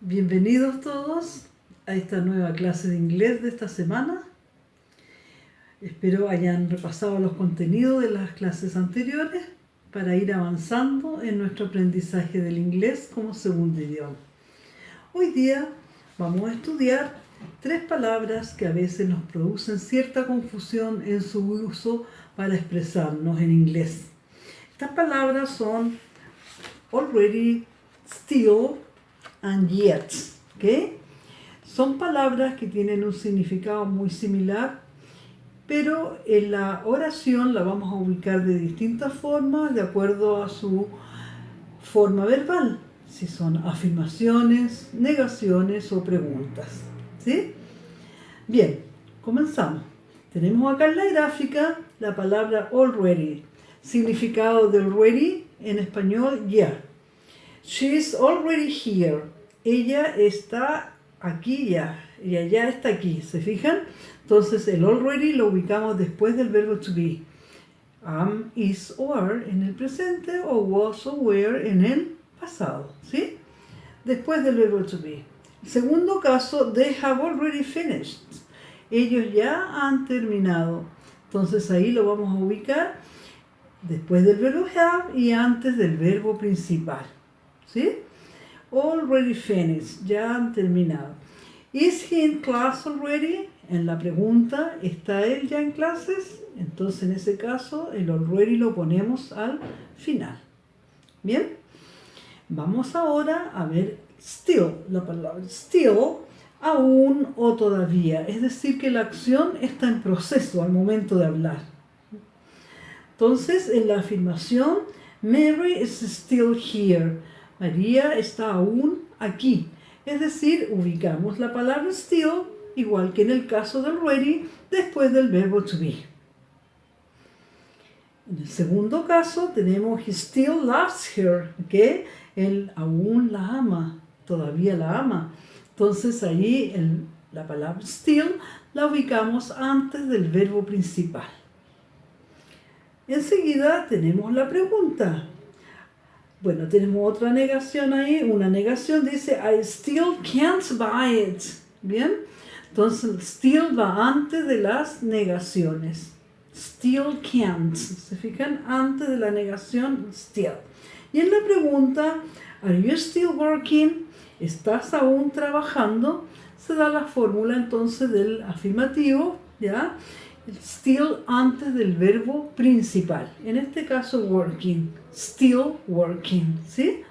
Bienvenidos todos a esta nueva clase de inglés de esta semana. Espero hayan repasado los contenidos de las clases anteriores para ir avanzando en nuestro aprendizaje del inglés como segundo idioma. Hoy día vamos a estudiar 3 palabras que a veces nos producen cierta confusión en su uso para expresarnos en inglés. Estas palabras son already, still and yet, ¿ok? Son palabras que tienen un significado muy similar, pero en la oración la vamos a ubicar de distintas formas de acuerdo a su forma verbal, si son afirmaciones, negaciones o preguntas, ¿sí? Bien, comenzamos. Tenemos acá en la gráfica la palabra already, significado de already en español ya. She's already here. Ella está aquí ya. Ella ya está aquí. ¿Se fijan? Entonces el already lo ubicamos después del verbo to be. Am, is o are en el presente o was o were en el pasado. ¿Sí? Después del verbo to be. Segundo caso, they have already finished. Ellos ya han terminado. Entonces ahí lo vamos a ubicar después del verbo have y antes del verbo principal. ¿Sí? Already finished, ya han terminado. Is he in class already? En la pregunta, ¿está él ya en clases? Entonces en ese caso el already lo ponemos al final. Bien, vamos ahora a ver still, la palabra still, aún o todavía. Es decir que la acción está en proceso al momento de hablar. Entonces en la afirmación, Mary is still here. María está aún aquí. Es decir, ubicamos la palabra still, igual que en el caso del already, después del verbo to be. En el segundo caso tenemos he still loves her, que él aún la ama, todavía la ama. Entonces ahí la palabra still la ubicamos antes del verbo principal. Enseguida tenemos la pregunta. Bueno, tenemos otra negación ahí, una negación dice I still can't buy it. Bien, entonces still va antes de las negaciones. Still can't, ¿se fijan? Antes de la negación, still. Y en la pregunta, are you still working? ¿Estás aún trabajando? Se da la fórmula entonces del afirmativo, ¿ya? Still antes del verbo principal. En este caso, working. Still working, ¿sí?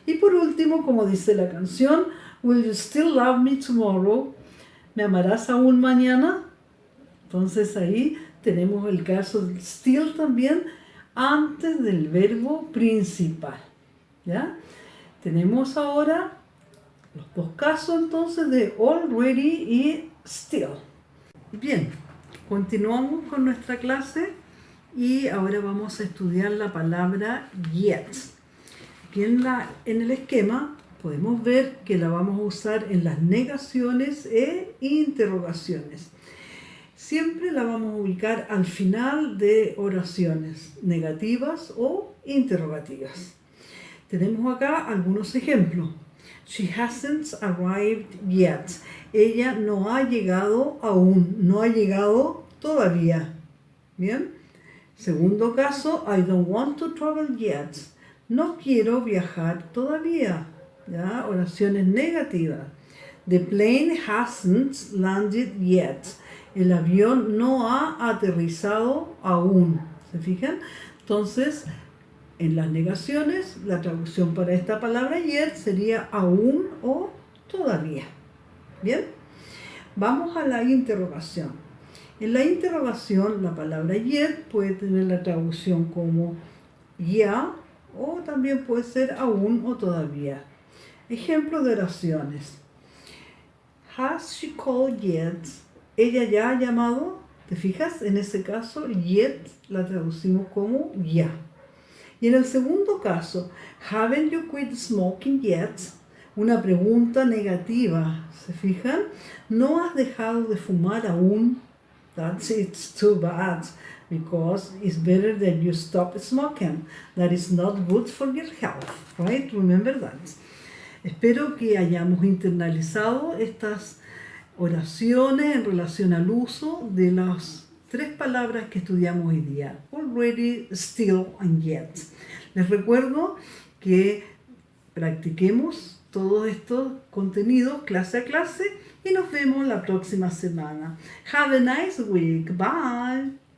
Y por último, como dice la canción, will you still love me tomorrow? ¿Me amarás aún mañana? Entonces ahí tenemos el caso del still también antes del verbo principal, ¿ya? Tenemos ahora los dos casos entonces de already y still. Bien, continuamos con nuestra clase y ahora vamos a estudiar la palabra yet. Aquí en el esquema podemos ver que la vamos a usar en las negaciones e interrogaciones. Siempre la vamos a ubicar al final de oraciones negativas o interrogativas. Tenemos acá algunos ejemplos. She hasn't arrived yet. Ella no ha llegado aún, no ha llegado todavía. Bien. Segundo caso, I don't want to travel yet. No quiero viajar todavía. ¿Ya? Oraciones negativas. The plane hasn't landed yet. El avión no ha aterrizado aún. ¿Se fijan? Entonces, en las negaciones, la traducción para esta palabra yet sería aún o todavía. ¿Bien? Vamos a la interrogación. En la interrogación, la palabra yet puede tener la traducción como ya o también puede ser aún o todavía. Ejemplo de oraciones. Has she called yet? ¿Ella ya ha llamado? ¿Te fijas? En ese caso, yet la traducimos como ya. Y en el segundo caso, haven't you quit smoking yet? Una pregunta negativa. ¿Se fijan? ¿No has dejado de fumar aún? It's too bad, because it's better that you stop smoking. That is not good for your health, right? Remember that. Espero que hayamos internalizado estas oraciones en relación al uso de las 3 palabras que estudiamos hoy día: already, still and yet. Les recuerdo que practiquemos todos estos contenidos clase a clase y nos vemos la próxima semana. Have a nice week. Bye.